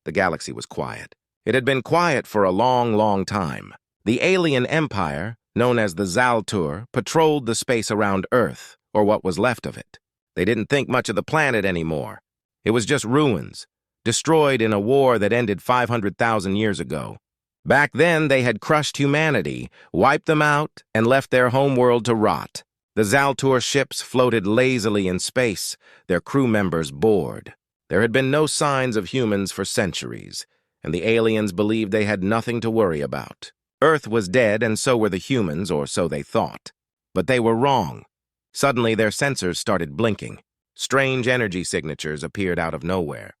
The galaxy was quiet. It had been quiet for a long, long time. The alien empire, known as the Zaltur, patrolled the space around Earth, or what was left of it. They didn't think much of the planet anymore. It was just ruins, destroyed in a war that ended 500,000 years ago. Back then, they had crushed humanity, wiped them out, and left their homeworld to rot. The Zaltur ships floated lazily in space, their crew members bored. There had been no signs of humans for centuries, and the aliens believed they had nothing to worry about. Earth was dead, and so were the humans, or so they thought. But they were wrong. Suddenly, their sensors started blinking. Strange energy signatures appeared out of nowhere.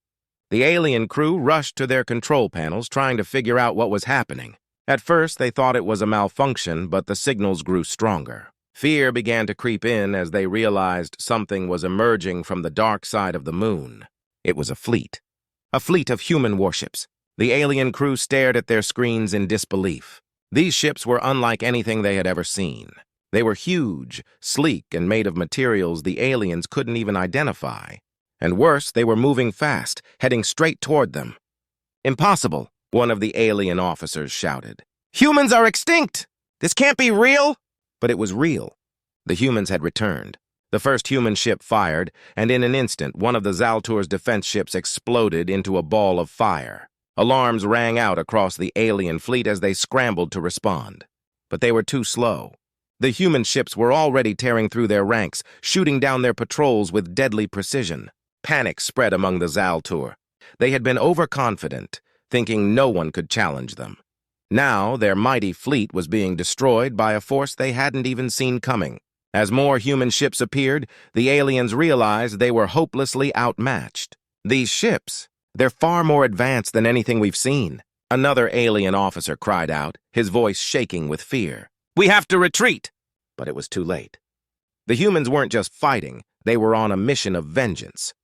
The alien crew rushed to their control panels, trying to figure out what was happening. At first, they thought it was a malfunction, but the signals grew stronger. Fear began to creep in as they realized something was emerging from the dark side of the moon. It was a fleet of human warships. The alien crew stared at their screens in disbelief. These ships were unlike anything they had ever seen. They were huge, sleek, and made of materials the aliens couldn't even identify. And worse, they were moving fast, heading straight toward them. "Impossible," one of the alien officers shouted. "Humans are extinct! This can't be real!" But it was real. The humans had returned. The first human ship fired, and in an instant, one of the Zaltur's defense ships exploded into a ball of fire. Alarms rang out across the alien fleet as they scrambled to respond. But they were too slow. The human ships were already tearing through their ranks, shooting down their patrols with deadly precision. Panic spread among the Zaltur. They had been overconfident, thinking no one could challenge them. Now, their mighty fleet was being destroyed by a force they hadn't even seen coming. As more human ships appeared, the aliens realized they were hopelessly outmatched. "These ships, they're far more advanced than anything we've seen," another alien officer cried out, his voice shaking with fear. "We have to retreat!" But it was too late. The humans weren't just fighting, they were on a mission of vengeance.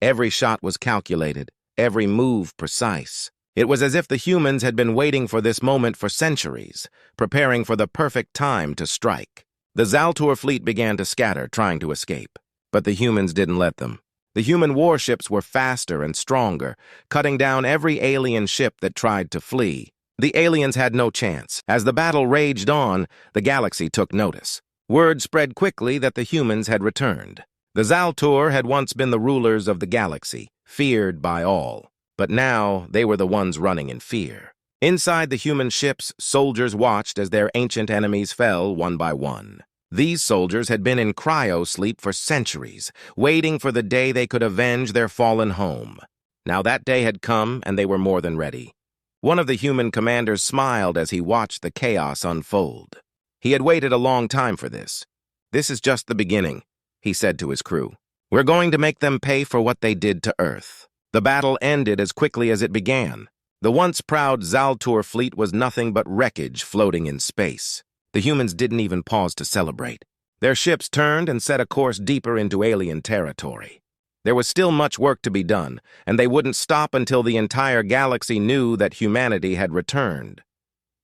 Every shot was calculated, every move precise. It was as if the humans had been waiting for this moment for centuries, preparing for the perfect time to strike. The Zaltur fleet began to scatter, trying to escape. But the humans didn't let them. The human warships were faster and stronger, cutting down every alien ship that tried to flee. The aliens had no chance. As the battle raged on, the galaxy took notice. Word spread quickly that the humans had returned. The Zaltur had once been the rulers of the galaxy, feared by all. But now, they were the ones running in fear. Inside the human ships, soldiers watched as their ancient enemies fell one by one. These soldiers had been in cryo-sleep for centuries, waiting for the day they could avenge their fallen home. Now that day had come, and they were more than ready. One of the human commanders smiled as he watched the chaos unfold. He had waited a long time for this. "This is just the beginning," he said to his crew. "We're going to make them pay for what they did to Earth." The battle ended as quickly as it began. The once proud Zaltur fleet was nothing but wreckage floating in space. The humans didn't even pause to celebrate. Their ships turned and set a course deeper into alien territory. There was still much work to be done, and they wouldn't stop until the entire galaxy knew that humanity had returned.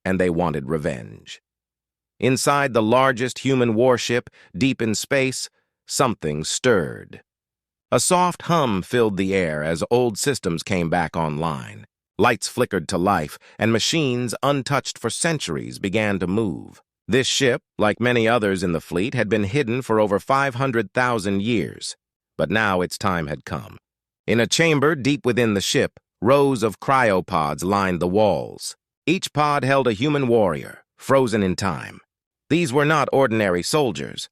And they wanted revenge. Inside the largest human warship, deep in space, something stirred. A soft hum filled the air as old systems came back online. Lights flickered to life, and machines, untouched for centuries, began to move. This ship, like many others in the fleet, had been hidden for over 500,000 years. But now its time had come. In a chamber deep within the ship, rows of cryopods lined the walls. Each pod held a human warrior, frozen in time. These were not ordinary soldiers.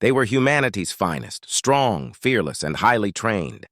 They were humanity's finest, strong, fearless, and highly trained.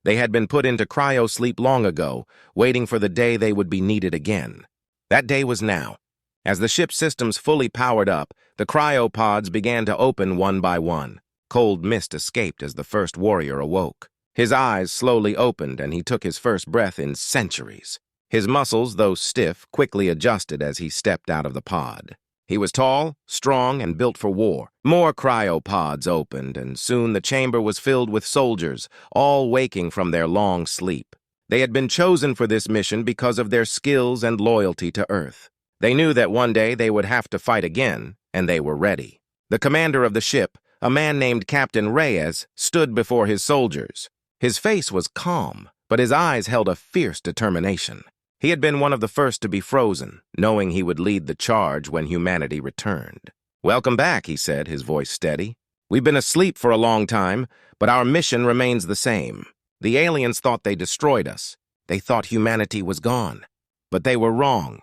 They had been put into cryo-sleep long ago, waiting for the day they would be needed again. That day was now. As the ship's systems fully powered up, the cryopods began to open one by one. Cold mist escaped as the first warrior awoke. His eyes slowly opened, and he took his first breath in centuries. His muscles, though stiff, quickly adjusted as he stepped out of the pod. He was tall, strong, and built for war. More cryopods opened, and soon the chamber was filled with soldiers, all waking from their long sleep. They had been chosen for this mission because of their skills and loyalty to Earth. They knew that one day they would have to fight again, and they were ready. The commander of the ship, a man named Captain Reyes, stood before his soldiers. His face was calm, but his eyes held a fierce determination. He had been one of the first to be frozen, knowing he would lead the charge when humanity returned. "Welcome back," he said, his voice steady. "We've been asleep for a long time, but our mission remains the same. The aliens thought they destroyed us. They thought humanity was gone. But they were wrong.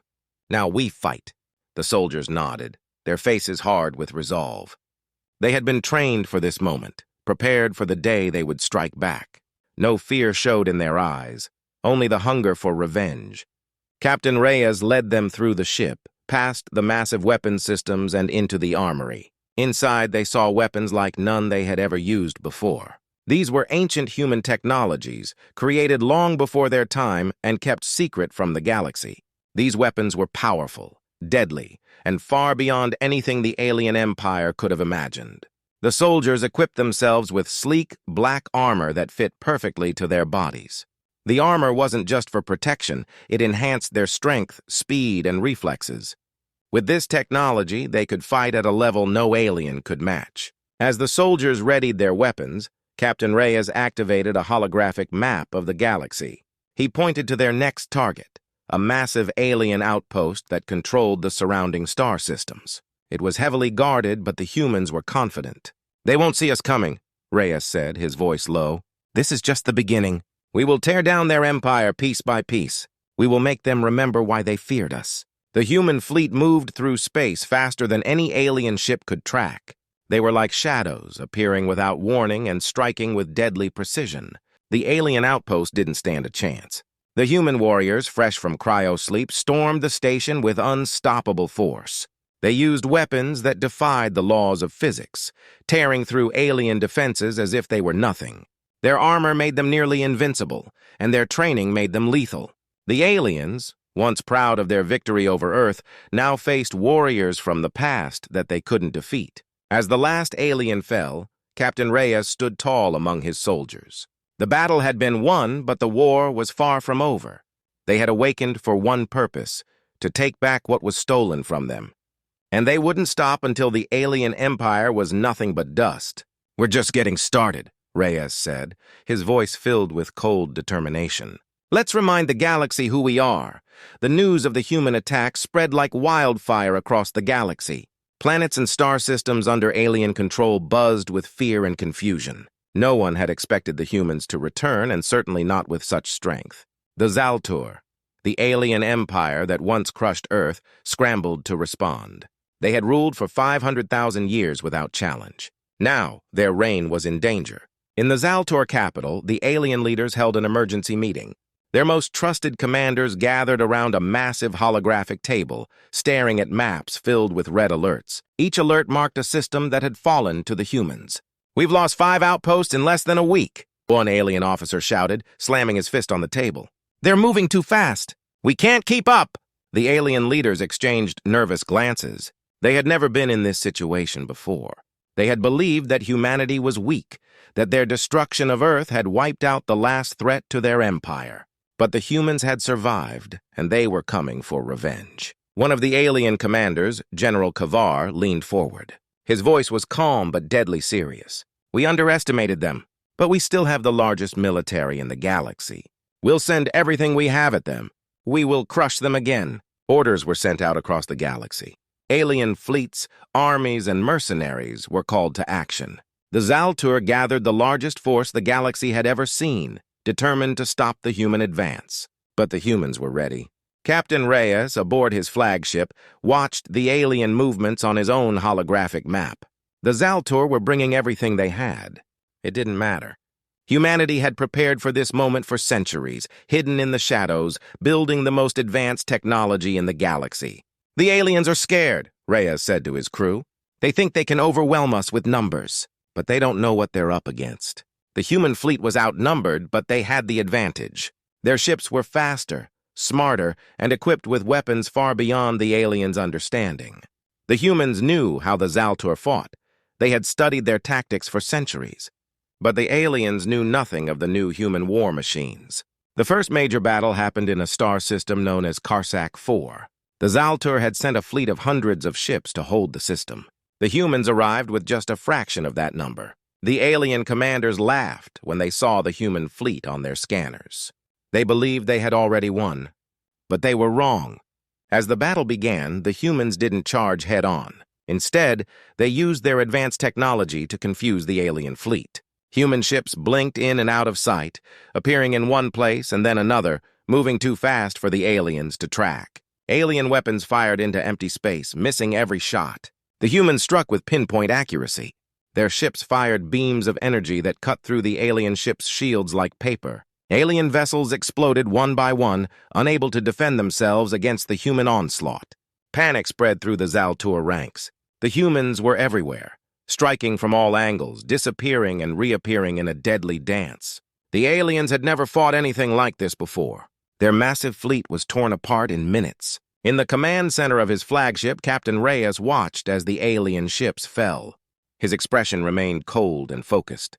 Now we fight." The soldiers nodded, their faces hard with resolve. They had been trained for this moment, prepared for the day they would strike back. No fear showed in their eyes, only the hunger for revenge. Captain Reyes led them through the ship, past the massive weapon systems and into the armory. Inside, they saw weapons like none they had ever used before. These were ancient human technologies, created long before their time and kept secret from the galaxy. These weapons were powerful, deadly, and far beyond anything the alien empire could have imagined. The soldiers equipped themselves with sleek, black armor that fit perfectly to their bodies. The armor wasn't just for protection, it enhanced their strength, speed, and reflexes. With this technology, they could fight at a level no alien could match. As the soldiers readied their weapons, Captain Reyes activated a holographic map of the galaxy. He pointed to their next target, a massive alien outpost that controlled the surrounding star systems. It was heavily guarded, but the humans were confident. "They won't see us coming," Reyes said, his voice low. "This is just the beginning. We will tear down their empire piece by piece. We will make them remember why they feared us." The human fleet moved through space faster than any alien ship could track. They were like shadows, appearing without warning and striking with deadly precision. The alien outpost didn't stand a chance. The human warriors, fresh from cryo-sleep, stormed the station with unstoppable force. They used weapons that defied the laws of physics, tearing through alien defenses as if they were nothing. Their armor made them nearly invincible, and their training made them lethal. The aliens, once proud of their victory over Earth, now faced warriors from the past that they couldn't defeat. As the last alien fell, Captain Reyes stood tall among his soldiers. The battle had been won, but the war was far from over. They had awakened for one purpose, to take back what was stolen from them. And they wouldn't stop until the alien empire was nothing but dust. "We're just getting started," Reyes said, his voice filled with cold determination. "Let's remind the galaxy who we are." The news of the human attack spread like wildfire across the galaxy. Planets and star systems under alien control buzzed with fear and confusion. No one had expected the humans to return, and certainly not with such strength. The Zaltur, the alien empire that once crushed Earth, scrambled to respond. They had ruled for 500,000 years without challenge. Now, their reign was in danger. In the Zaltur capital, the alien leaders held an emergency meeting. Their most trusted commanders gathered around a massive holographic table, staring at maps filled with red alerts. Each alert marked a system that had fallen to the humans. "We've lost 5 outposts in less than a week," one alien officer shouted, slamming his fist on the table. "They're moving too fast. We can't keep up." The alien leaders exchanged nervous glances. They had never been in this situation before. They had believed that humanity was weak, that their destruction of Earth had wiped out the last threat to their empire. But the humans had survived, and they were coming for revenge. One of the alien commanders, General Kavar, leaned forward. His voice was calm but deadly serious. "We underestimated them, but we still have the largest military in the galaxy. We'll send everything we have at them. We will crush them again." Orders were sent out across the galaxy. Alien fleets, armies, and mercenaries were called to action. The Zaltur gathered the largest force the galaxy had ever seen, determined to stop the human advance. But the humans were ready. Captain Reyes, aboard his flagship, watched the alien movements on his own holographic map. The Zaltur were bringing everything they had. It didn't matter. Humanity had prepared for this moment for centuries, hidden in the shadows, building the most advanced technology in the galaxy. "The aliens are scared," Reyes said to his crew. "They think they can overwhelm us with numbers, but they don't know what they're up against." The human fleet was outnumbered, but they had the advantage. Their ships were faster, smarter, and equipped with weapons far beyond the aliens' understanding. The humans knew how the Zaltur fought. They had studied their tactics for centuries. But the aliens knew nothing of the new human war machines. The first major battle happened in a star system known as Karsak 4. The Zaltur had sent a fleet of hundreds of ships to hold the system. The humans arrived with just a fraction of that number. The alien commanders laughed when they saw the human fleet on their scanners. They believed they had already won. But they were wrong. As the battle began, the humans didn't charge head-on. Instead, they used their advanced technology to confuse the alien fleet. Human ships blinked in and out of sight, appearing in one place and then another, moving too fast for the aliens to track. Alien weapons fired into empty space, missing every shot. The humans struck with pinpoint accuracy. Their ships fired beams of energy that cut through the alien ships' shields like paper. Alien vessels exploded one by one, unable to defend themselves against the human onslaught. Panic spread through the Zaltur ranks. The humans were everywhere, striking from all angles, disappearing and reappearing in a deadly dance. The aliens had never fought anything like this before. Their massive fleet was torn apart in minutes. In the command center of his flagship, Captain Reyes watched as the alien ships fell. His expression remained cold and focused.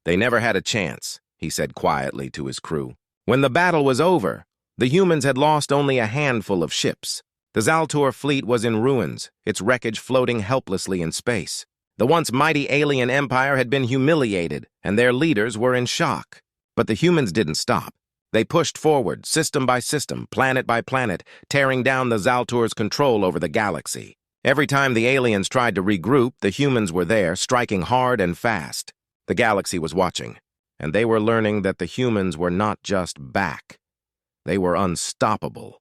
"They never had a chance," he said quietly to his crew. When the battle was over, the humans had lost only a handful of ships. The Zaltur fleet was in ruins, its wreckage floating helplessly in space. The once mighty alien empire had been humiliated, and their leaders were in shock. But the humans didn't stop. They pushed forward, system by system, planet by planet, tearing down the Zaltur's control over the galaxy. Every time the aliens tried to regroup, the humans were there, striking hard and fast. The galaxy was watching, and they were learning that the humans were not just back. They were unstoppable.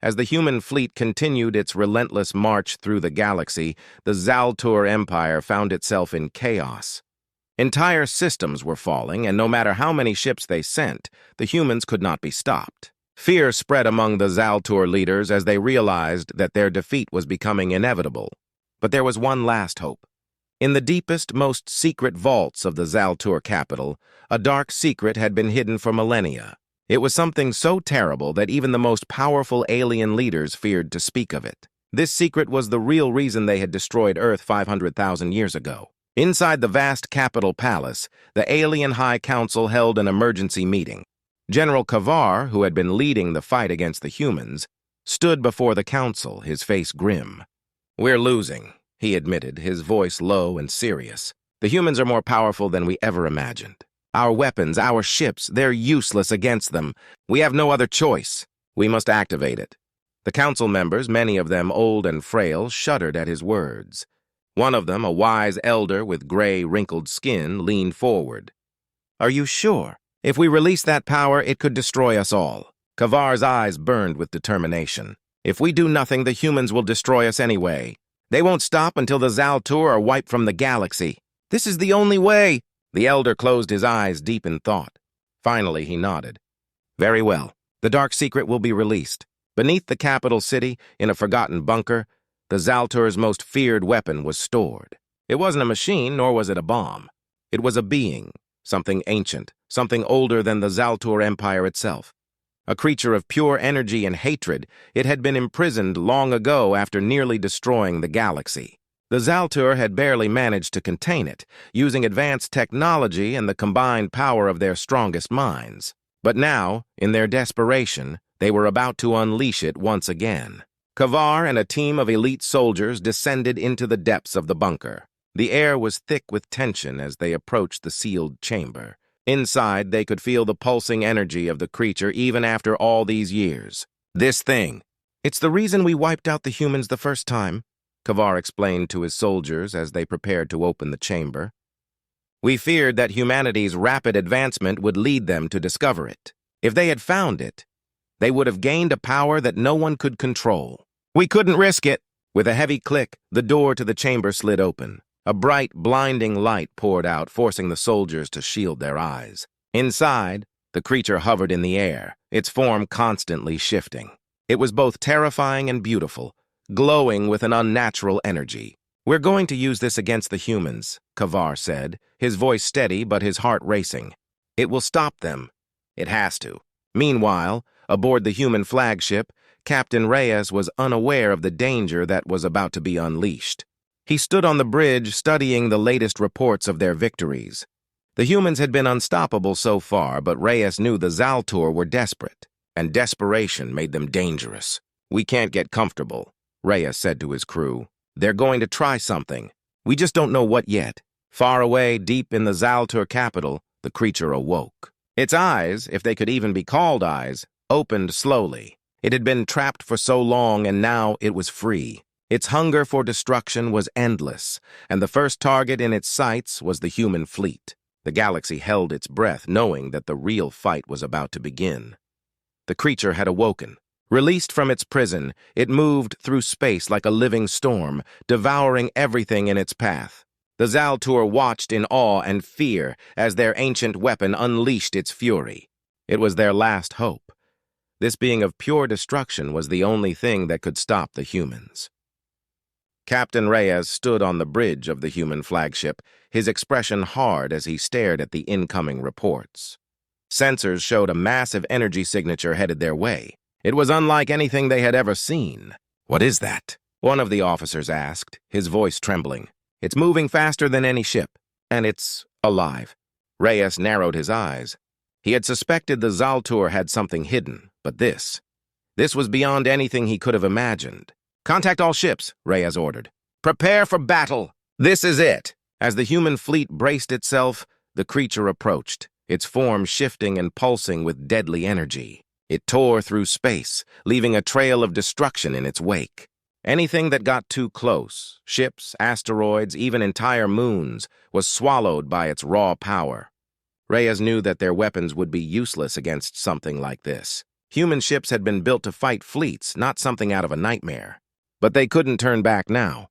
As the human fleet continued its relentless march through the galaxy, the Zaltur Empire found itself in chaos. Entire systems were falling, and no matter how many ships they sent, the humans could not be stopped. Fear spread among the Zaltur leaders as they realized that their defeat was becoming inevitable. But there was one last hope. In the deepest, most secret vaults of the Zaltur capital, a dark secret had been hidden for millennia. It was something so terrible that even the most powerful alien leaders feared to speak of it. This secret was the real reason they had destroyed Earth 500,000 years ago. Inside the vast capital palace, the Alien High Council held an emergency meeting. General Kavar, who had been leading the fight against the humans, stood before the council, his face grim. "We're losing," he admitted, his voice low and serious. "The humans are more powerful than we ever imagined. Our weapons, our ships, they're useless against them. We have no other choice. We must activate it." The council members, many of them old and frail, shuddered at his words. One of them, a wise elder with gray, wrinkled skin, leaned forward. "Are you sure? If we release that power, it could destroy us all." Kavar's eyes burned with determination. "If we do nothing, the humans will destroy us anyway. They won't stop until the Zaltur are wiped from the galaxy. This is the only way." The elder closed his eyes deep in thought. Finally, he nodded. "Very well. The dark secret will be released. Beneath the capital city, in a forgotten bunker, the Zaltur's most feared weapon was stored. It wasn't a machine, nor was it a bomb. It was a being, something ancient, something older than the Zaltur Empire itself. A creature of pure energy and hatred, it had been imprisoned long ago after nearly destroying the galaxy. The Zaltur had barely managed to contain it, using advanced technology and the combined power of their strongest minds. But now, in their desperation, they were about to unleash it once again. Kavar and a team of elite soldiers descended into the depths of the bunker. The air was thick with tension as they approached the sealed chamber. Inside, they could feel the pulsing energy of the creature even after all these years. "This thing. It's the reason we wiped out the humans the first time," Kavar explained to his soldiers as they prepared to open the chamber. "We feared that humanity's rapid advancement would lead them to discover it. If they had found it, they would have gained a power that no one could control. We couldn't risk it." With a heavy click, the door to the chamber slid open. A bright, blinding light poured out, forcing the soldiers to shield their eyes. Inside, the creature hovered in the air, its form constantly shifting. It was both terrifying and beautiful, glowing with an unnatural energy. "We're going to use this against the humans," Kavar said, his voice steady but his heart racing. "It will stop them. It has to." Meanwhile, aboard the human flagship, Captain Reyes was unaware of the danger that was about to be unleashed. He stood on the bridge studying the latest reports of their victories. The humans had been unstoppable so far, but Reyes knew the Zaltur were desperate, and desperation made them dangerous. "We can't get comfortable," Reyes said to his crew. "They're going to try something. We just don't know what yet." Far away, deep in the Zaltur capital, the creature awoke. Its eyes, if they could even be called eyes, opened slowly. It had been trapped for so long, and now it was free. Its hunger for destruction was endless, and the first target in its sights was the human fleet. The galaxy held its breath, knowing that the real fight was about to begin. The creature had awoken. Released from its prison, it moved through space like a living storm, devouring everything in its path. The Zaltur watched in awe and fear as their ancient weapon unleashed its fury. It was their last hope. This being of pure destruction was the only thing that could stop the humans. Captain Reyes stood on the bridge of the human flagship, his expression hard as he stared at the incoming reports. Sensors showed a massive energy signature headed their way. It was unlike anything they had ever seen. "What is that?" one of the officers asked, his voice trembling. "It's moving faster than any ship, and it's alive." Reyes narrowed his eyes. He had suspected the Zaltur had something hidden, but this was beyond anything he could have imagined. "Contact all ships," Reyes ordered. "Prepare for battle. This is it." As the human fleet braced itself, the creature approached, its form shifting and pulsing with deadly energy. It tore through space, leaving a trail of destruction in its wake. Anything that got too close, ships, asteroids, even entire moons, was swallowed by its raw power. Reyes knew that their weapons would be useless against something like this. Human ships had been built to fight fleets, not something out of a nightmare. But they couldn't turn back now.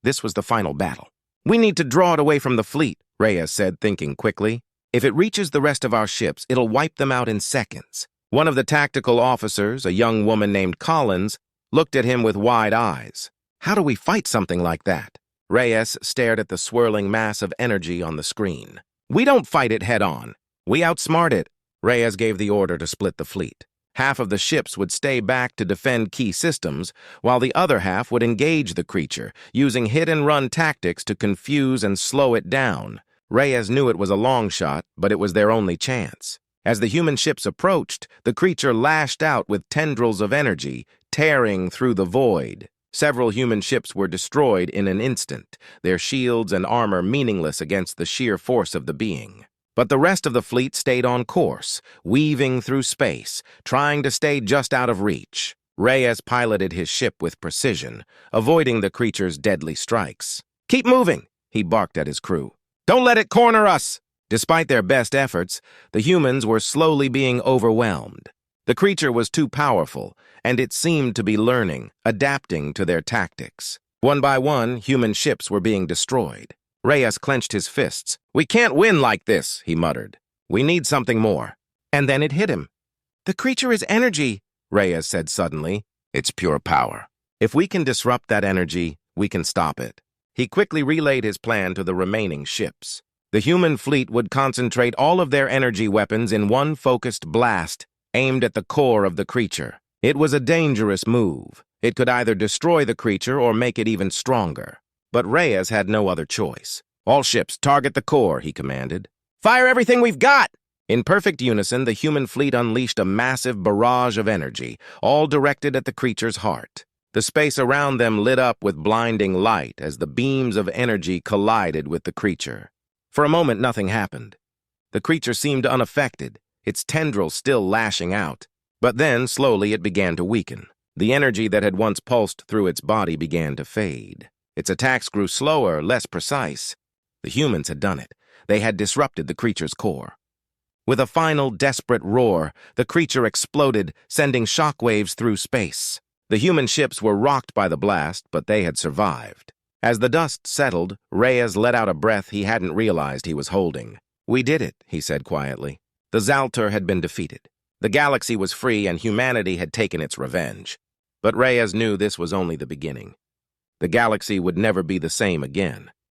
This was the final battle. "We need to draw it away from the fleet," Reyes said, thinking quickly. "If it reaches the rest of our ships, it'll wipe them out in seconds." One of the tactical officers, a young woman named Collins, looked at him with wide eyes. "How do we fight something like that?" Reyes stared at the swirling mass of energy on the screen. "We don't fight it head-on. We outsmart it." Reyes gave the order to split the fleet. Half of the ships would stay back to defend key systems, while the other half would engage the creature, using hit-and-run tactics to confuse and slow it down. Reyes knew it was a long shot, but it was their only chance. As the human ships approached, the creature lashed out with tendrils of energy, tearing through the void. Several human ships were destroyed in an instant, their shields and armor meaningless against the sheer force of the being. But the rest of the fleet stayed on course, weaving through space, trying to stay just out of reach. Reyes piloted his ship with precision, avoiding the creature's deadly strikes. "Keep moving," he barked at his crew. "Don't let it corner us!" Despite their best efforts, the humans were slowly being overwhelmed. The creature was too powerful, and it seemed to be learning, adapting to their tactics. One by one, human ships were being destroyed. Reyes clenched his fists. "We can't win like this," he muttered. "We need something more." And then it hit him. "The creature is energy," Reyes said suddenly. "It's pure power. If we can disrupt that energy, we can stop it." He quickly relayed his plan to the remaining ships. The human fleet would concentrate all of their energy weapons in one focused blast, aimed at the core of the creature. It was a dangerous move. It could either destroy the creature or make it even stronger. But Reyes had no other choice. "All ships, target the core," he commanded. "Fire everything we've got!" In perfect unison, the human fleet unleashed a massive barrage of energy, all directed at the creature's heart. The space around them lit up with blinding light as the beams of energy collided with the creature. For a moment, nothing happened. The creature seemed unaffected, its tendrils still lashing out. But then, slowly, it began to weaken. The energy that had once pulsed through its body began to fade. Its attacks grew slower, less precise. The humans had done it. They had disrupted the creature's core. With a final, desperate roar, the creature exploded, sending shockwaves through space. The human ships were rocked by the blast, but they had survived. As the dust settled, Reyes let out a breath he hadn't realized he was holding. "We did it," he said quietly. The Zaltur had been defeated. The galaxy was free and humanity had taken its revenge. But Reyes knew this was only the beginning. The galaxy would never be the same again.